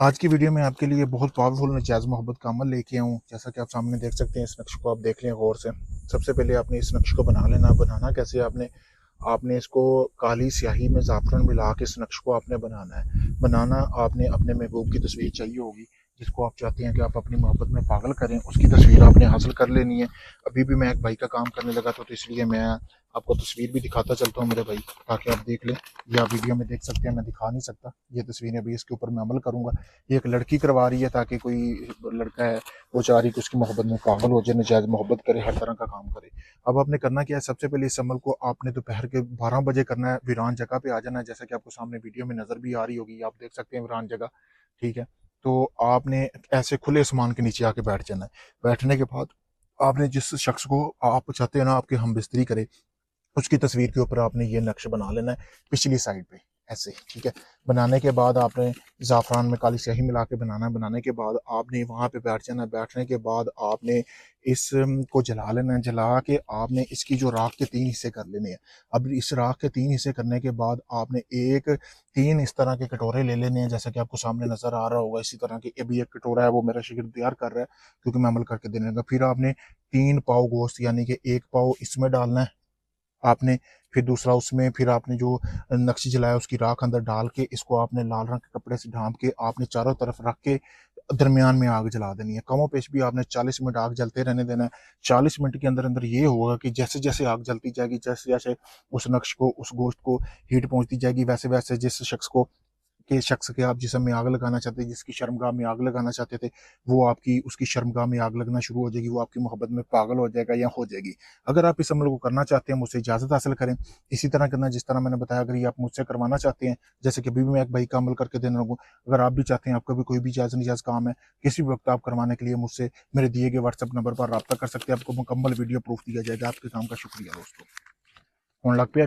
आज की वीडियो में आपके लिए बहुत पावरफुल नजायज़ मोहब्बत का अमल लेके आऊँ। जैसा कि आप सामने देख सकते हैं, इस नक्श को आप देख लें गौर से। सबसे पहले आपने इस नक्श को बना लेना। बनाना कैसे है, आपने आपने इसको काली स्याही में ज़ाफ़रान मिला के इस नक्श को आपने बनाना है। बनाना आपने अपने महबूब की तस्वीर चाहिए होगी, जिसको आप चाहते हैं कि आप अपनी मोहब्बत में पागल करें, उसकी तस्वीर आपने हासिल कर लेनी है। अभी भी मैं एक भाई का काम करने लगा तो इसलिए मैं आपको तस्वीर भी दिखाता चलता हूँ मेरे भाई, ताकि आप देख लें। ये आप वीडियो में देख सकते हैं, मैं दिखा नहीं सकता ये तस्वीरें, अभी इसके ऊपर मैं अमल करूँगा। ये एक लड़की करवा रही है, ताकि कोई लड़का है वो चाह रही कि उसकी मोहब्बत में पागल हो जाए, नजायज़ मोहब्बत करे, हर तरह का काम करे। अब आपने करना क्या है, सबसे पहले इस अमल को आपने दोपहर के 12 बजे करना है। वीरान जगह पे आ जाना है, जैसा कि आपको सामने वीडियो में नज़र भी आ रही होगी, आप देख सकते हैं वीरान जगह। ठीक है, तो आपने ऐसे खुले आसमान के नीचे आके बैठ जाना है। बैठने के बाद आपने जिस शख्स को आप चाहते हैं ना आपके हम बिस्तरी करे, उसकी तस्वीर के ऊपर आपने ये नक्श बना लेना है, पिछली साइड पे ऐसे। ठीक है, बनाने के बाद आपने ज़ाफ़रान में काली स्याही मिला के बनाना है। बनाने के बाद आपने वहाँ पे बैठ जाना है। बैठने के बाद आपने इस को जला लेना है। जला के आपने इसकी जो राख के 3 हिस्से कर लेने हैं। अब इस राख के 3 हिस्से करने के बाद आपने एक 3 इस तरह के कटोरे ले लेने हैं, जैसा कि आपको सामने नज़र आ रहा होगा। इसी तरह के अभी एक कटोरा है, वो मेरा शागिर्द तैयार कर रहा है, क्योंकि मैं अमल करके देने लगा। फिर आपने 3 पाव गोश्त, यानी कि 1 पाव इसमें डालना है आपने, फिर दूसरा उसमें, फिर आपने जो नक्शी जलाया उसकी राख अंदर डाल के इसको आपने लाल रंग के कपड़े से ढांप के आपने चारों तरफ रख के दरमियान में आग जला देनी है। कमो पेश भी आपने 40 मिनट आग जलते रहने देना है। 40 मिनट के अंदर अंदर ये होगा कि जैसे जैसे आग जलती जाएगी, जैसे जैसे उस नक्श को, उस गोश्त को हीट पहुंचती जाएगी, वैसे वैसे जिस शख्स को के शख्स के आप जिस्म में आग लगाना चाहते थे, जिसकी शर्मगाह में आग लगाना चाहते थे, वो आपकी उसकी शर्मगाह में आग लगना शुरू हो जाएगी। वो आपकी मोहब्बत में पागल हो जाएगा या हो जाएगी। अगर आप इस अमल को करना चाहते हैं, मुझसे इजाज़त हासिल करें। इसी तरह करना जिस तरह मैंने बताया। अगर ये आप मुझसे करवाना चाहते हैं, जैसे कि अभी भी मैं एक भाई का अमल करके देने लगूँ, अगर आप भी चाहते हैं, आपका भी कोई भी जायज़ नाजायज़ काम है, किसी भी वक्त आप करवाने के लिए मुझसे मेरे दिए गए व्हाट्सएप नंबर पर रब्ता कर सकते हैं। आपको मुकम्मल वीडियो प्रूफ दिया जाएगा। आपके काम का शुक्रिया दोस्तों। फोन लग पे